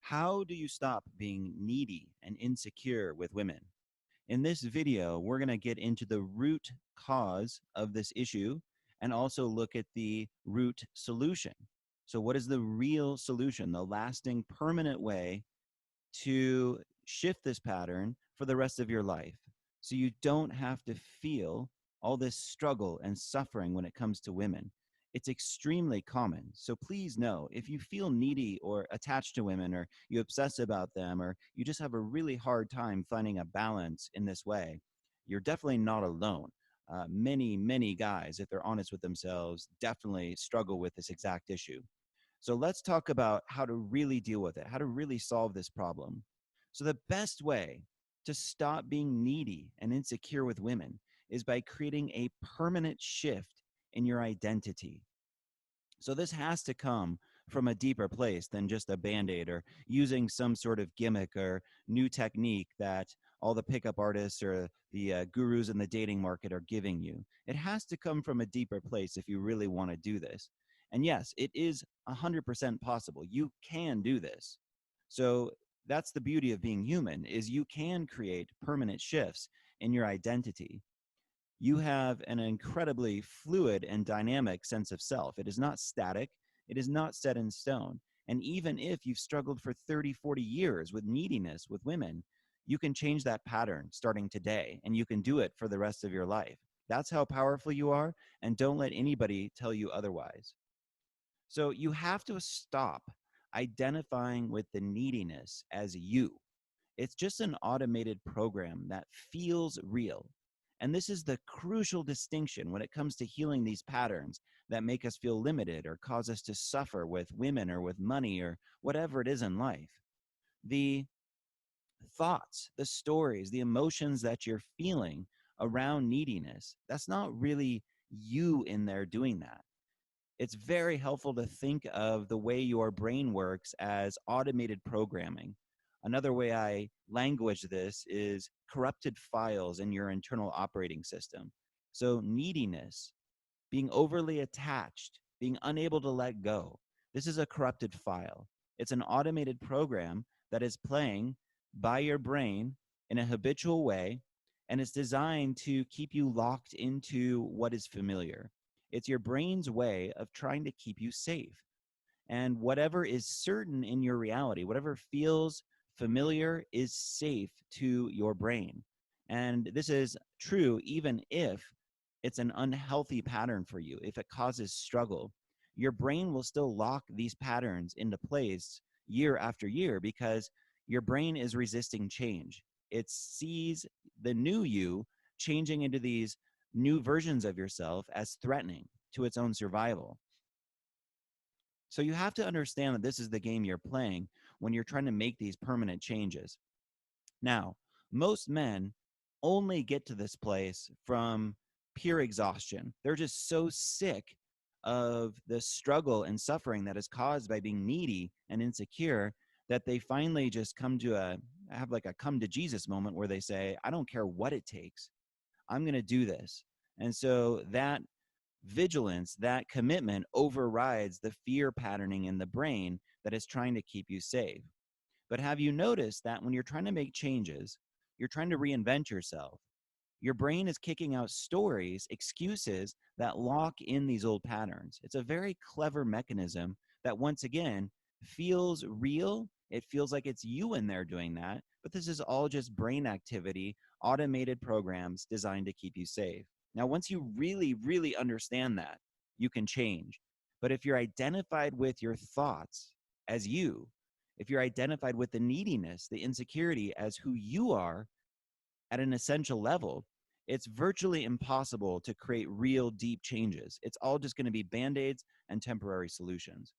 How do you stop being needy and insecure with women? In this video, we're going to get into the root cause of this issue and also look at the root solution. So, what is the real solution, the lasting, permanent way to shift this pattern for the rest of your life so you don't have to feel all this struggle and suffering when it comes to women? It's extremely common. So please know if you feel needy or attached to women, or you obsess about them, or you just have a really hard time finding a balance in this way, you're definitely not alone. Many guys, if they're honest with themselves, definitely struggle with this exact issue. So let's talk about how to really deal with it, how to really solve this problem. So the best way to stop being needy and insecure with women is by creating a permanent shift in your identity. So this has to come from a deeper place than just a band-aid or using some sort of gimmick or new technique that all the pickup artists or the gurus in the dating market are giving you. It has to come from a deeper place if you really want to do this. And yes, it is 100% possible. You can do this. So that's the beauty of being human, is you can create permanent shifts in your identity. You have an incredibly fluid and dynamic sense of self. It is not static. It is not set in stone. And even if you've struggled for 30, 40 years with neediness with women, you can change that pattern starting today, and you can do it for the rest of your life. That's how powerful you are, and don't let anybody tell you otherwise. So you have to stop identifying with the neediness as you. It's just an automated program that feels real. And this is the crucial distinction when it comes to healing these patterns that make us feel limited or cause us to suffer with women or with money or whatever it is in life. The thoughts, the stories, the emotions that you're feeling around neediness, that's not really you in there doing that. It's very helpful to think of the way your brain works as automated programming. Another way I language this is corrupted files in your internal operating system. So neediness, being overly attached, being unable to let go. This is a corrupted file. It's an automated program that is playing by your brain in a habitual way, and it's designed to keep you locked into what is familiar. It's your brain's way of trying to keep you safe. And whatever is certain in your reality, whatever feels familiar, is safe to your brain. And this is true even if it's an unhealthy pattern for you, if it causes struggle. Your brain will still lock these patterns into place year after year because your brain is resisting change. It sees the new you changing into these new versions of yourself as threatening to its own survival. So you have to understand that this is the game you're playing when you're trying to make these permanent changes. Now, most men only get to this place from pure exhaustion. They're just so sick of the struggle and suffering that is caused by being needy and insecure that they finally just have like a come to Jesus moment where they say, I don't care what it takes. I'm going to do this. And so that vigilance, that commitment overrides the fear patterning in the brain that is trying to keep you safe. But have you noticed that when you're trying to make changes, you're trying to reinvent yourself, your brain is kicking out stories, excuses that lock in these old patterns? It's a very clever mechanism that, once again, feels real. It feels like it's you in there doing that, but this is all just brain activity, automated programs designed to keep you safe. Now, once you really understand that, you can change. But if you're identified with your thoughts as you, if you're identified with the neediness, the insecurity as who you are at an essential level, it's virtually impossible to create real deep changes. It's all just going to be band-aids and temporary solutions.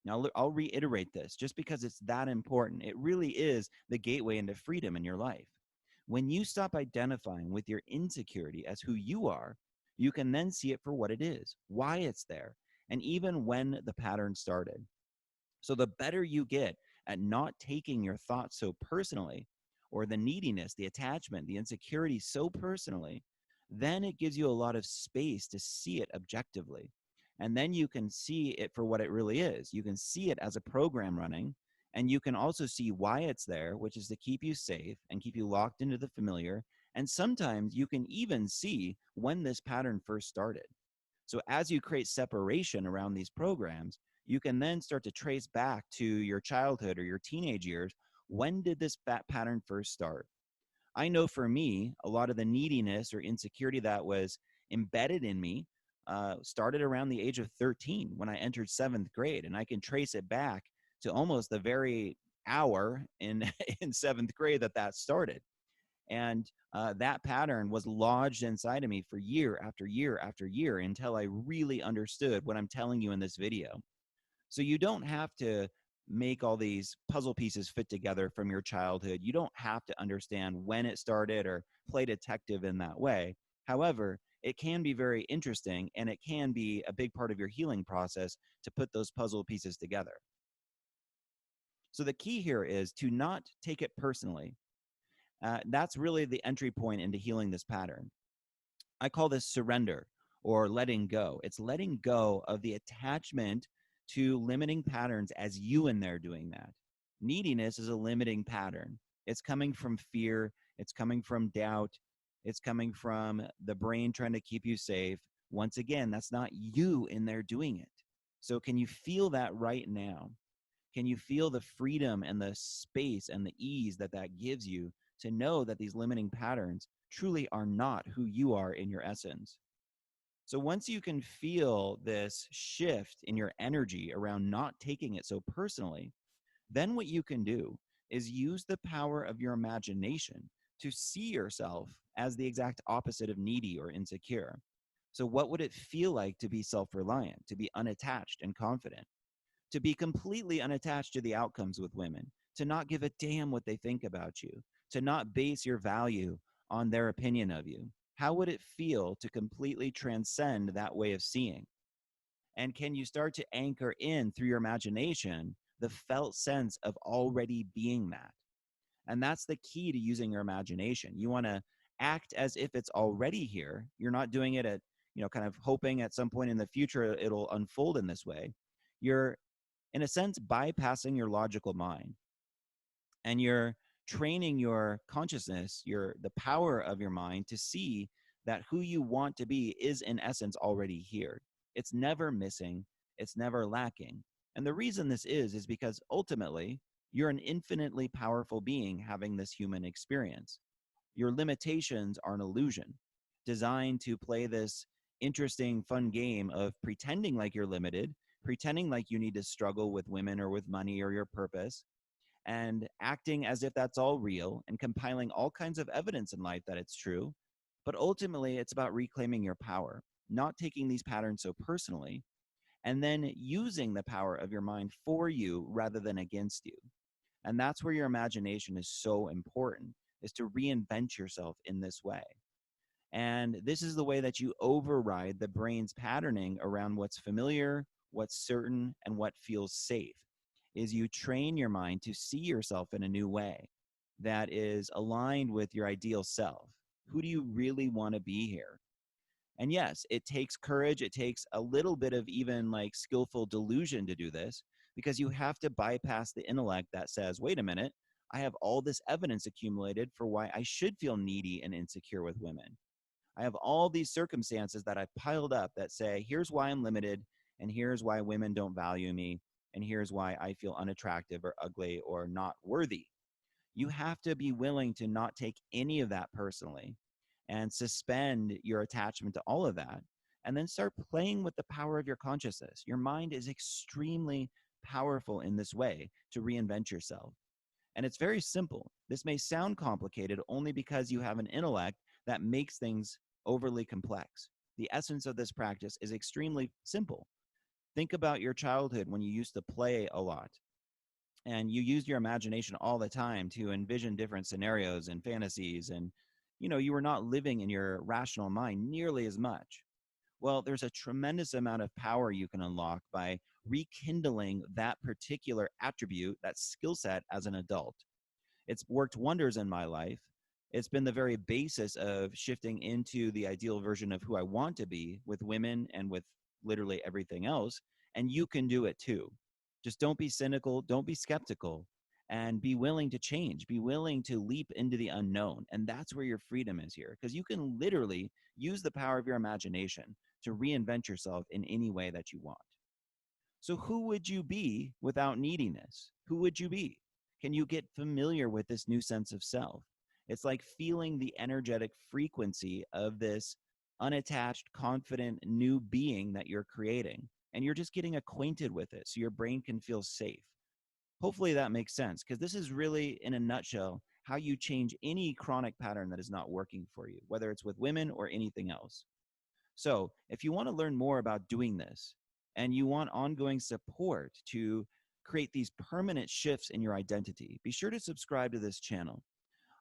Now, I'll reiterate this just because it's that important. It really is the gateway into freedom in your life. When you stop identifying with your insecurity as who you are, you can then see it for what it is, why it's there, and even when the pattern started. So the better you get at not taking your thoughts so personally, or the neediness, the attachment, the insecurity so personally, then it gives you a lot of space to see it objectively. And then you can see it for what it really is. You can see it as a program running, and you can also see why it's there, which is to keep you safe and keep you locked into the familiar. And sometimes you can even see when this pattern first started. So as you create separation around these programs, you can then start to trace back to your childhood or your teenage years. When did this pattern first start? I know for me, a lot of the neediness or insecurity that was embedded in me started around the age of 13 when I entered seventh grade. And I can trace it back to almost the very hour in, in seventh grade that started. And that pattern was lodged inside of me for year after year after year until I really understood what I'm telling you in this video. So you don't have to make all these puzzle pieces fit together from your childhood. You don't have to understand when it started or play detective in that way. However, it can be very interesting, and it can be a big part of your healing process to put those puzzle pieces together. So the key here is to not take it personally. That's really the entry point into healing this pattern. I call this surrender or letting go. It's letting go of the attachment to limiting patterns as you in there doing that. Neediness is a limiting pattern. It's coming from fear. It's coming from doubt. It's coming from the brain trying to keep you safe. Once again, that's not you in there doing it. So can you feel that right now? Can you feel the freedom and the space and the ease that gives you to know that these limiting patterns truly are not who you are in your essence? So once you can feel this shift in your energy around not taking it so personally, then what you can do is use the power of your imagination to see yourself as the exact opposite of needy or insecure. So what would it feel like to be self-reliant, to be unattached and confident? To be completely unattached to the outcomes with women, to not give a damn what they think about you, to not base your value on their opinion of you. How would it feel to completely transcend that way of seeing? And can you start to anchor in through your imagination the felt sense of already being that? And that's the key to using your imagination. You want to act as if it's already here. You're not doing it at, kind of hoping at some point in the future it'll unfold in this way. You're, in a sense, bypassing your logical mind, and you're training your consciousness, the power of your mind to see that who you want to be is in essence already here. It's never missing. It's never lacking. And the reason this is because ultimately you're an infinitely powerful being having this human experience. Your limitations are an illusion designed to play this interesting, fun game of pretending like you're limited, pretending like you need to struggle with women or with money or your purpose, and acting as if that's all real and compiling all kinds of evidence in life that it's true. But ultimately, it's about reclaiming your power, not taking these patterns so personally, and then using the power of your mind for you rather than against you. And that's where your imagination is so important, is to reinvent yourself in this way. And this is the way that you override the brain's patterning around what's familiar, what's certain, and what feels safe. Is you train your mind to see yourself in a new way that is aligned with your ideal self. Who do you really want to be here? And yes, it takes courage. It takes a little bit of even like skillful delusion to do this, because you have to bypass the intellect that says, wait a minute, I have all this evidence accumulated for why I should feel needy and insecure with women. I have all these circumstances that I've piled up that say, here's why I'm limited, and here's why women don't value me, and here's why I feel unattractive or ugly or not worthy. You have to be willing to not take any of that personally and suspend your attachment to all of that, and then start playing with the power of your consciousness. Your mind is extremely powerful in this way to reinvent yourself. And it's very simple. This may sound complicated only because you have an intellect that makes things overly complex. The essence of this practice is extremely simple. Think about your childhood when you used to play a lot and you used your imagination all the time to envision different scenarios and fantasies, and you were not living in your rational mind nearly as much. Well, there's a tremendous amount of power you can unlock by rekindling that particular attribute, that skill set as an adult. It's worked wonders in my life. It's been the very basis of shifting into the ideal version of who I want to be with women and with literally everything else, and you can do it too. Just don't be cynical, don't be skeptical, and be willing to change, be willing to leap into the unknown. And that's where your freedom is here, because you can literally use the power of your imagination to reinvent yourself in any way that you want. So, who would you be without neediness? Who would you be? Can you get familiar with this new sense of self? It's like feeling the energetic frequency of this unattached, confident new being that you're creating. And you're just getting acquainted with it so your brain can feel safe. Hopefully that makes sense, because this is really, in a nutshell, how you change any chronic pattern that is not working for you, whether it's with women or anything else. So, if you want to learn more about doing this and you want ongoing support to create these permanent shifts in your identity, be sure to subscribe to this channel.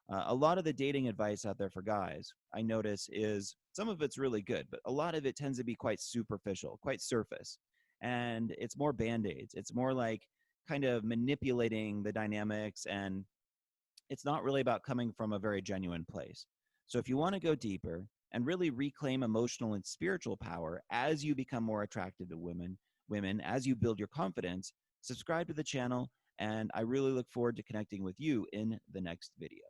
A lot of the dating advice out there for guys, I notice, is some of it's really good, but a lot of it tends to be quite superficial, quite surface. And it's more band-aids. It's more like kind of manipulating the dynamics, and it's not really about coming from a very genuine place. So if you want to go deeper and really reclaim emotional and spiritual power as you become more attractive to women as you build your confidence, subscribe to the channel, and I really look forward to connecting with you in the next video.